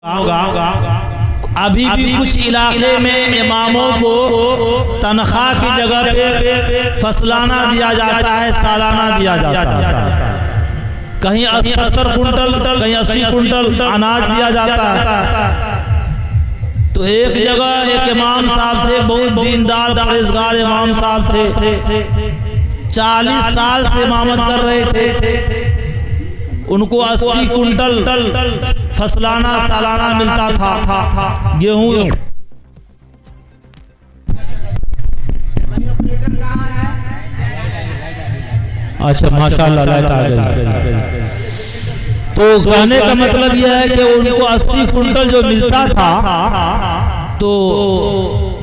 अभी भी कुछ इलाके में इमामों को तनख्वाह की जगह पे फसलाना दिया जाता है, सालाना दिया जाता है। कहीं 70 कुंटल, कहीं 80 कुंटल अनाज दिया जाता है। तो एक जगह एक इमाम साहब थे, बहुत दीनदार परहेजगार इमाम साहब थे, 40 साल से इमामत कर रहे थे। उनको 80 कुंटल फसलाना सालाना मिलता था गेहूं। अच्छा माशाल्लाह। तो कहने का मतलब यह है कि उनको 80 कुंटल जो मिलता था, तो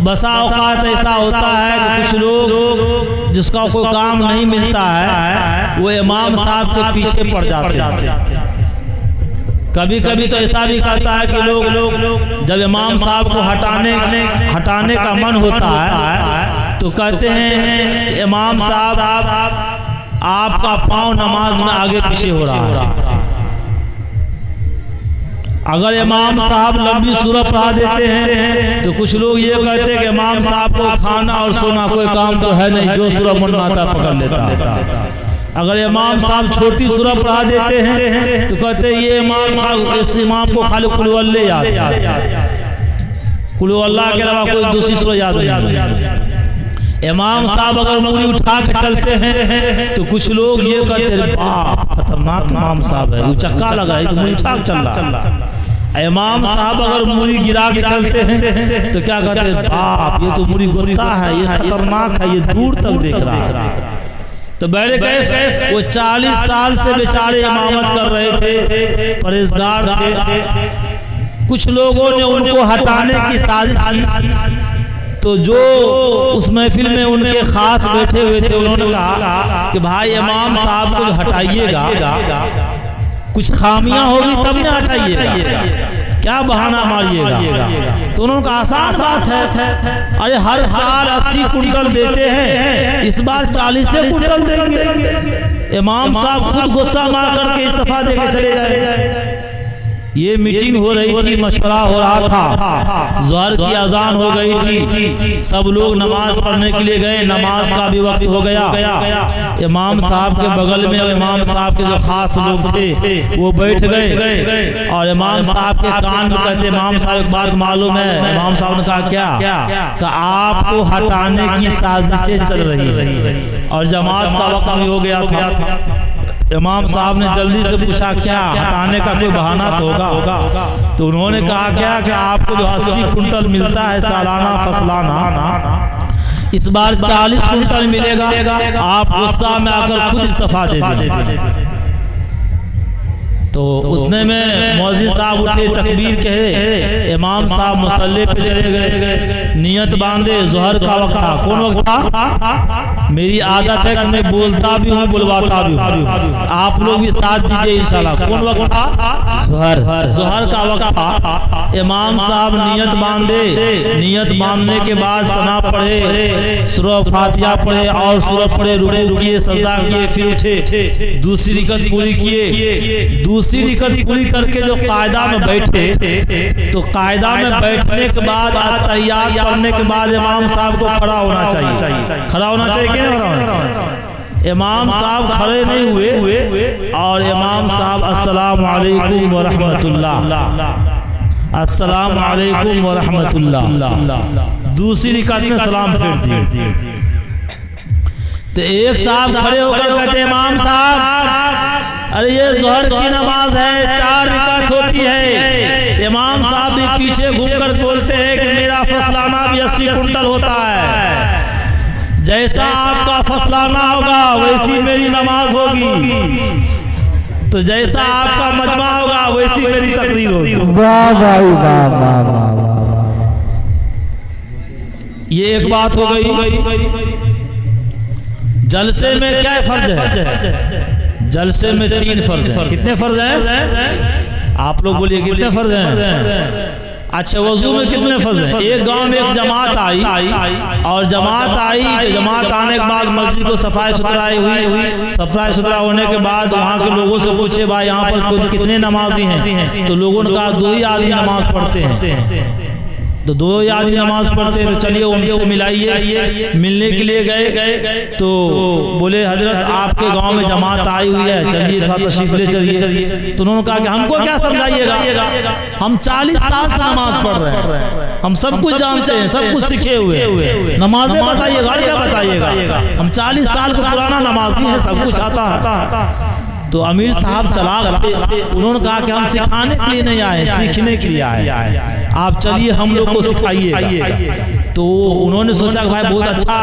बसा औकात ऐसा होता है कि कुछ लोग जिसका कोई काम नहीं मिलता है वो इमाम साहब के पीछे पड़ जाते हैं। कभी कभी तो ऐसा भी कहता है कि लोग जब इमाम साहब को हटाने का मन होता है तो कहते हैं कि इमाम साहब आपका पांव नमाज में आगे पीछे हो रहा है। अगर इमाम साहब लंबी सूरत पढ़ा देते हैं तो कुछ लोग ये कहते हैं कि इमाम साहब को खाना और सोना कोई काम तो है नहीं, जो सूरत मन आता पकड़ लेता है। अगर इमाम साहब छोटी सूरत पढ़ा देते हैं तो कहते हैं ये इस इमाम को खाली कुल अल्लाह याद है, कुल अल्लाह के अलावा कोई दूसरी सूरत याद नहीं। इमाम साहब अगर मुड़ी उठा के चलते हैं तो कुछ लोग ये कहते हैं बाप खतरनाक इमाम साहब है, वो चक्का लगा है तो मुड़ी उठा के चल रहा है। इमाम साहब अगर मुड़ी गिरा के चलते हैं तो क्या कहते हैं बाप ये तो मुड़ी गोता है, ये खतरनाक है, ये दूर तक देख रहा है। तो बैठे गए वो 40 साल से बेचारे इमामत कर रहे थे, परहेजगार थे। कुछ लोगों ने उनको हटाने की साजिश की, तो जो उस महफिल में उनके खास बैठे हुए थे उन्होंने कहा कि भाई इमाम साहब को हटाइएगा, कुछ खामियां होगी तब ना हटाइएगा, क्या बहाना मारिएगा। तो उन्होंने कहा आसान बात है, अरे हर साल 80 कुंटल देते हैं, इस बार 40 कुंटल देंगे। इमाम साहब खुद गुस्सा मार करके इस्तीफा देके चले जाए। ये मीटिंग हो रही थी, मशवरा हो रहा था, ज़ोहर की अजान हो गई थी, सब लोग नमाज पढ़ने के लिए गए, नमाज का भी वक्त हो गया। इमाम साहब के बगल में इमाम साहब के जो खास लोग थे वो बैठ गए और इमाम साहब के कान में कहते इमाम साहब एक बात मालूम है। इमाम साहब ने कहा क्या? कि आपको हटाने की साजिशें चल रही है और जमात का वक्त भी हो गया था। इमाम साहब ने जल्दी से पूछा क्या हटाने का कोई बहाना तो होगा? तो उन्होंने कहा क्या कि आपको जो 80 कुंटल मिलता है सालाना फसलाना, इस बार 40 कुंटल मिलेगा। आप गुस्सा में आकर खुद इस्तीफा दे दें। तो उतने में मौलवी साहब उठे, तकबीर कहे, इमाम साहब मुसल्ले पे चले गए, नियत बांधे। ज़ोहर का वक्त था। कौन वक्त था? मेरी आदत है कि मैं बोलता भी हूँ बुलवाता भी हूँ, आप लोग भी साथ दीजिए इंशाल्लाह। कौन वक्त था? ज़ोहर का वक्त था। इमाम साहब नियत बांधे, नियत बांधने के बाद सना पढ़े, सूरह फातिहा पढ़े और सूरह पढ़े, रुकू किए, सजदा किए, फिर उठे, दूसरी रिकत पूरी किए। दूसरी रिकत पूरी करके जो कायदा में बैठे, तो कायदा में बैठने के बाद अत्तहियात पढ़ने के बाद इमाम साहब को खड़ा होना चाहिए। खड़ा होना चाहिए कि नहीं खड़ा होना चाहिए? इमाम साहब खड़े नहीं हुए और इमाम साहब अस्सलाम वालेकुम व रहमतुल्लाह, अस्सलाम वालेकुम व रहमतुल्लाह, दूसरी रिकत में सलाम फेर दिए। तो एक साहब खड़े होकर कहते इमाम साहब अरे ये ज़ोहर की नमाज है, 4 रिकत होती है। इमाम साहब भी पीछे घूमकर बोलते हैं कि मेरा फसलाना भी 80 कुंटल होता है, जैसा आपका फसलाना होगा वैसी मेरी नमाज होगी, तो जैसा आपका मजमा होगा वैसी मेरी तकरीर होगी। वाह भाई वाह। ये एक बात हो गई। जलसे में क्या फर्ज है? जलसे में 3 फर्ज हैं। कितने फर्ज हैं? आप लोग बोलिए कितने फर्ज हैं? अच्छा वजू में कितने फर्ज हैं? एक गांव में एक जमात आई और जमात आई तो जमात आने के बाद मस्जिद को सफाई सुथराई हुई। सफाई सुथरा होने के बाद वहाँ के लोगों से पूछे भाई यहाँ पर कितने नमाजी हैं? तो लोगों ने कहा 2 ही आदमी नमाज पढ़ते हैं। तो 2 ही आदमी नमाज पढ़ते हैं, तो चलिए उनसे मिलाइए। मिलने के लिए गए तो बोले हजरत आपके गांव में जमात आई हुई है, चलिए थोड़ा तशरीफ ले चलिए। तो उन्होंने कहा कि हमको क्या समझाइएगा, हम 40 साल से नमाज पढ़ रहे हैं, हम सब कुछ जानते हैं, सब कुछ सीखे हुए, नमाजें बताइएगा और क्या बताइएगा, हम 40 साल का पुराना नमाजी है, सब कुछ आता है। तो अमीर साहब चलाक थे, उन्होंने कहा कि हम सिखाने के लिए नहीं आए, सीखने के लिए आए, आप चलिए हम लोग को सिखाइए। तो उन्होंने सोचा कि भाई बहुत अच्छा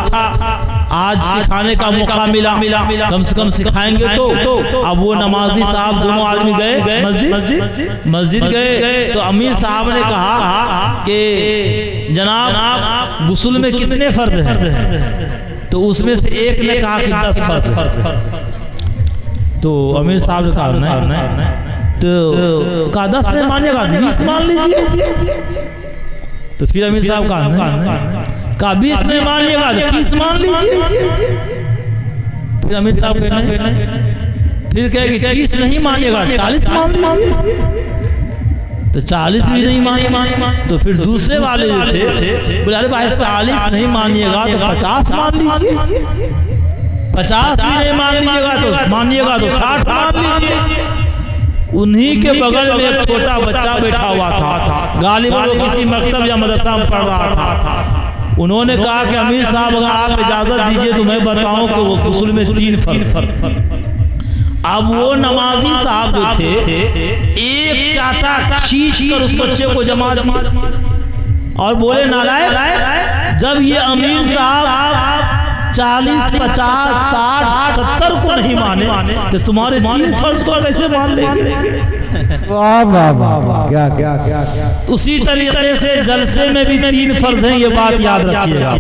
आज सिखाने का मौका मिला, कम से कम सिखाएंगे तो। अब वो नमाजी साहब दोनों आदमी गए मस्जिद गए। तो अमीर साहब ने कहा कि जनाब गुस्ल में कितने फर्ज हैं? तो उसमें से एक ने कहा कि 10 फर्ज। तो अमीर साहब ने कहा नहीं, तो कहा 10 नहीं मानिएगा 20 मान लीजिए। तो फिर अमीर साहब कहा 20 नहीं मानिएगा 30 मान लीजिए। फिर अमीर साहब कहे फिर कहेगी 30 नहीं मानिएगा 40 मान लीजिए। तो 40 भी नहीं मानिए। तो फिर दूसरे वाले जो थे बोले अरे भाई 40 नहीं मानिएगा तो 50 मान लीजिए, 50 भी नहीं मानिएगा तो 60 मान लीजिए। उन्हीं के बगल में एक छोटा बच्चा बैठा हुआ था, गालिबन वो किसी मकतब या मदरसा में पढ़ रहा था। उन्होंने कहा कि अमीर साहब अगर आप इजाजत दीजिए तो मैं बताऊं कि वो गुस्ल में 3 फर्ज। अब वो नमाजी साहब जो थे एक चाटा खींच कर उस बच्चे को जमा दिया और बोले नालायक, जब ये अमीर साहब 40, 50, 60, 70 को नहीं माने तो तुम्हारे 3 फर्ज को कैसे मान लेंगे? वाह वाह वाह, क्या। उसी तरीके से जलसे में भी 3 फर्ज हैं, ये बात याद रखिएगा।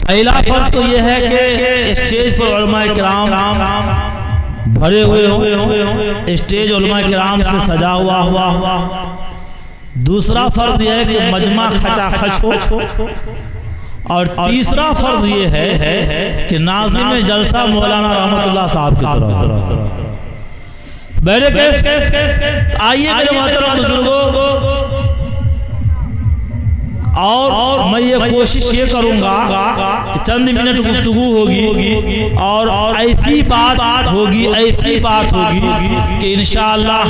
पहला फर्ज तो ये है कि स्टेज पर उलमाए किराम भरे हुए हो, स्टेज उलमाए किराम से सजा हुआ। दूसरा फर्ज ये है कि मजमा खचाखच हो। और तीसरा फर्ज ये है कि नाज़िम जलसा मौलाना रहमतुल्लाह साहब की तरफ बैठे गए। आइए मेरे मोहतरम बुजुर्गों, और मैं ये कोशिश ये करूंगा कि चंद मिनट गुफ्तगू होगी और ऐसी बात होगी कि इंशाअल्लाह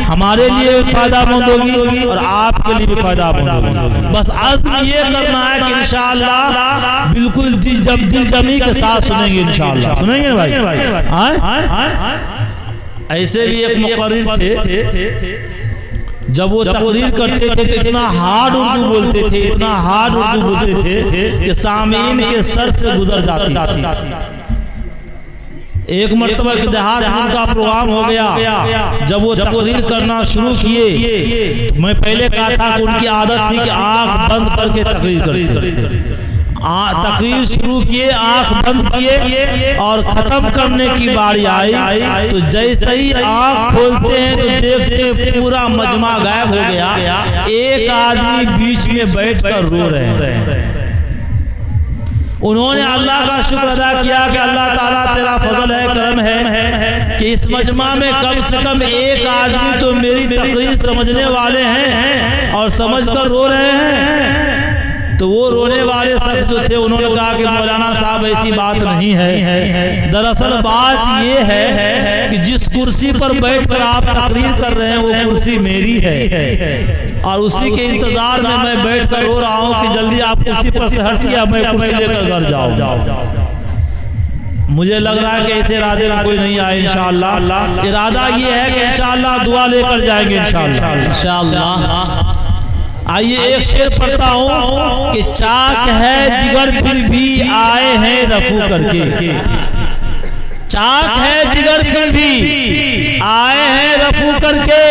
हमारे लिए भी फायदामंद होगी और आपके लिए भी फायदामंद होगी। बस अज़्म ये करना है कि इंशाअल्लाह बिल्कुल दिल जमी के साथ सुनेंगे, इंशाअल्लाह सुनेंगे भाई। ऐसे भी एक मुक़र्रिर थे, जब वो तकरीर करते थे तो इतना हार्ड उर्दू बोलते थे कि सामीन के सर से गुजर जाती थी। एक मर्तबा के देहात में उनका प्रोग्राम हो गया, जब वो तकरीर करना शुरू किए, मैं पहले कहा था कि उनकी आदत थी कि आंख बंद करके तकरीर करते। तकरीर शुरू किए, आंख बंद किए और खत्म करने की बारी आई तो जैसे ही आंख खोलते हैं तो देखते हैं पूरा मजमा गायब हो गया, एक आदमी बीच में बैठकर रो रहे हैं। उन्होंने अल्लाह का शुक्र अदा किया कि अल्लाह ताला तेरा फजल है, करम है कि इस मजमा में कम से कम एक आदमी तो मेरी तकरीर समझने वाले हैं और समझकर रो रहे हैं। तो वो रोने वाले शख्स जो थे उन्होंने कहा कि मौलाना साहब ऐसी बात नहीं है, दरअसल बात ये है कि जिस कुर्सी पर बैठकर आप तकरीर कर रहे हैं वो कुर्सी मेरी है और उसी के इंतजार में मैं बैठकर रो रहा हूँ कि जल्दी आप कुर्सी पर से हटिए, मैं कुर्सी लेकर घर जाऊँ। मुझे लग रहा है कि ऐसे इरादे में कोई नहीं आए। इंशाअल्लाह इरादा ये है कि इंशाअल्लाह दुआ लेकर जाएंगे इंशाअल्लाह। आइए एक शेर पढ़ता हूँ कि चाक है जिगर फिर भी आए हैं रफू करके, चाक है जिगर फिर भी आए हैं रफू करके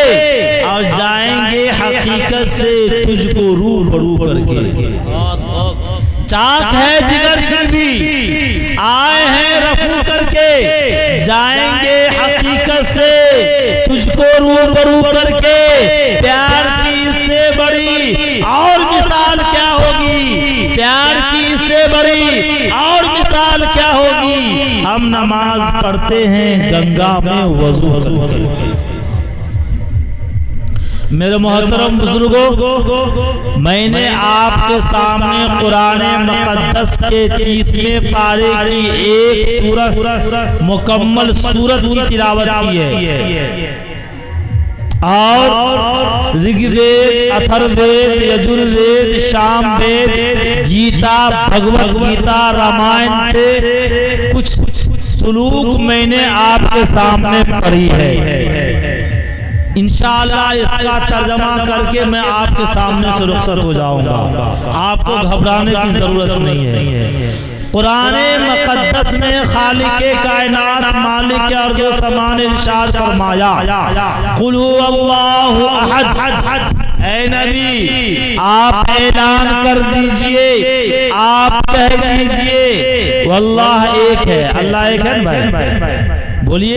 और जाएंगे हकीकत से तुझको रूबरू करके। चाक है जिगर फिर भी आए हैं रफू करके जाएंगे हकीकत से तुझको रूबरू करके बड़ी और मिसाल क्या होगी, हम नमाज पढ़ते हैं गंगा में वजू करके। मेरे मोहतरम बुजुर्गों, मैंने आपके सामने कुरान मुक़द्दस के 30वें पारे की एक सूरत, मुकम्मल सूरत की तिलावत की है। और ऋग्वेद, अथर्ववेद, यजुर्वेद, सामवेद, गीता, भगवत गीता, रामायण से कुछ सुलूक मैंने आपके सामने पढ़ी है। इंशाअल्लाह इसका तर्जमा करके मैं आपके सामने से रुखसत हो जाऊंगा, आपको घबराने की जरूरत नहीं है। कुरान मुक़द्दस में खालिक़े कायनात मालिक अर्ज़ व समा ने इरशाद फरमाया, कुल हुवल्लाहु अहद। ऐ नबी आप ऐलान कर दीजिए, आप कह दीजिए वल्लाह एक है। अल्लाह एक है भाई, बोलिए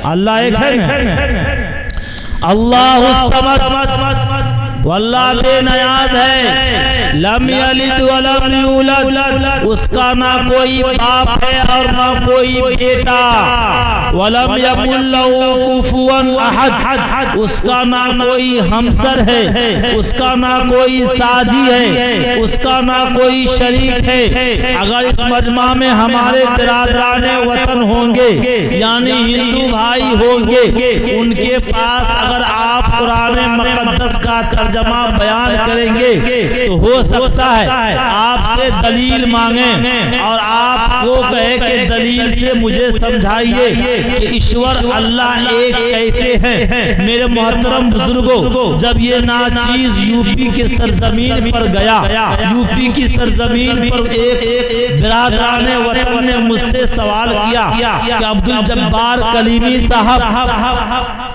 अल्लाह एक है ना। अल्लाहु समद, वल्लाह बेनियाज है। लम यलिद वलम यूलद, उसका ना कोई बाप है और ना कोई बेटा। वलम यकुल लहू कुफुवन अहद, उसका ना कोई हमसर है, उसका ना कोई साजी है, उसका ना कोई शरीक है। अगर इस मजमा में हमारे बिरादरान वतन होंगे यानी हिंदू भाई होंगे, उनके पास अगर आप कुरान मुक़द्दस का तर्जमा बयान करेंगे तो हो सकता है आपसे दलील मांगे और आपको कहे कि दलील से मुझे समझाइए कि ईश्वर अल्लाह एक कैसे है। मेरे मोहतरम बुजुर्गों, जब ये नाचीज यूपी के सरजमीन पर गया, यूपी की सरजमीन पर एक बिरादरान वतन ने मुझसे सवाल किया कि अब्दुल जब्बार कलीमी साहब,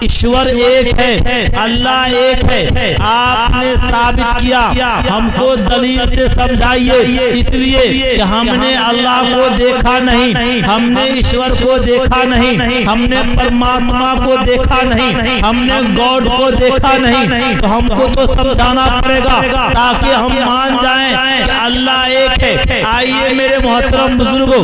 ईश्वर एक है, अल्लाह एक है, आपने साबित किया, हमको दलील से समझाइए। इसलिए कि हमने अल्लाह को देखा नहीं, हमने ईश्वर को देखा नहीं, हमने परमात्मा को देखा नहीं, हमने गॉड को देखा नहीं, तो हमको तो समझाना पड़ेगा ताकि हम मान जाएं कि अल्लाह एक है। आइए मेरे मोहतरम बुजुर्गों,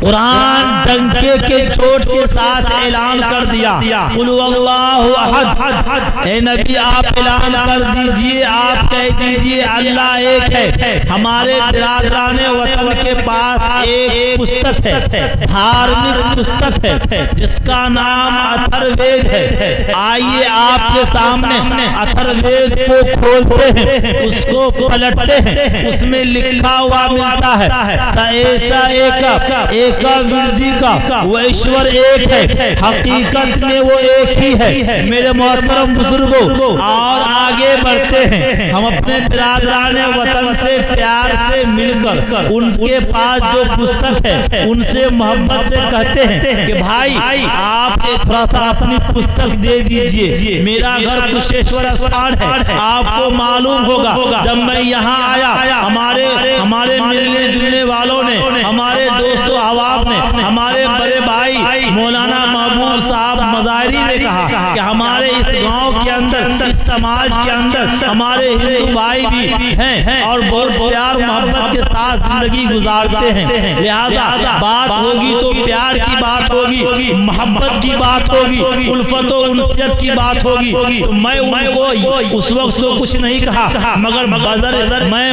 कुरान डंके के चोट के साथ ऐलान कर दिया, कुल हुवल्लाहु अहद। ए नबी आप ऐलान कर दीजिए, आप कह दीजिए अल्लाह एक है। हमारे बिरादरान वतन के पास एक पुस्तक है, धार्मिक पुस्तक है, जिसका नाम अथर्ववेद है। आइए आपके सामने अथर्ववेद को खोलते हैं, उसको पलटते हैं, उसमें लिखा हुआ मिलता है सएशा एक विरदी का वो ईश्वर एक है, हकीकत में वो एक ही है। मेरे मोहतरम बुजुर्गों, और आगे बढ़ते हैं, हम अपने बिरादरान वतन से प्यार से मिलकर उनके पास जो पुस्तक है उनसे मोहब्बत से कहते हैं कि भाई आप थोड़ा सा अपनी पुस्तक दे दीजिए। मेरा घर कुशेश्वर स्थान है, आपको मालूम होगा जब मैं यहाँ आया, हमारे मिलने जुलने वालों ने, हमारे दोस्तों अहबाब ने, हमारे बड़े भाई मौलाना महबूब साहब मज़ाहिरी ने कहा कि हमारे इस गांव के अंदर, इस समाज के अंदर हमारे हिंदू भाई भी हैं और बहुत प्यार मोहब्बत के साथ जिंदगी गुजारते हैं। लिहाजा बात होगी तो प्यार की बात होगी, मोहब्बत की बात होगी, उल्फत और उनसियत की बात होगी। तो मैं उनको उस वक्त तो कुछ नहीं कहा, मगर बजर मैं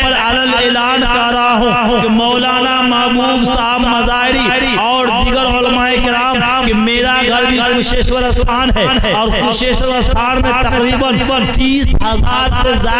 पर अलल ऐलान कर रहा हूँ कि मौलाना महबूब साहब मज़ाहिरी और दीगर उलमाए किराम कि मेरा घर भी कुशेश्वर स्थान है और कुशेश्वर स्थान में तकरीबन 30,000 से ज्यादा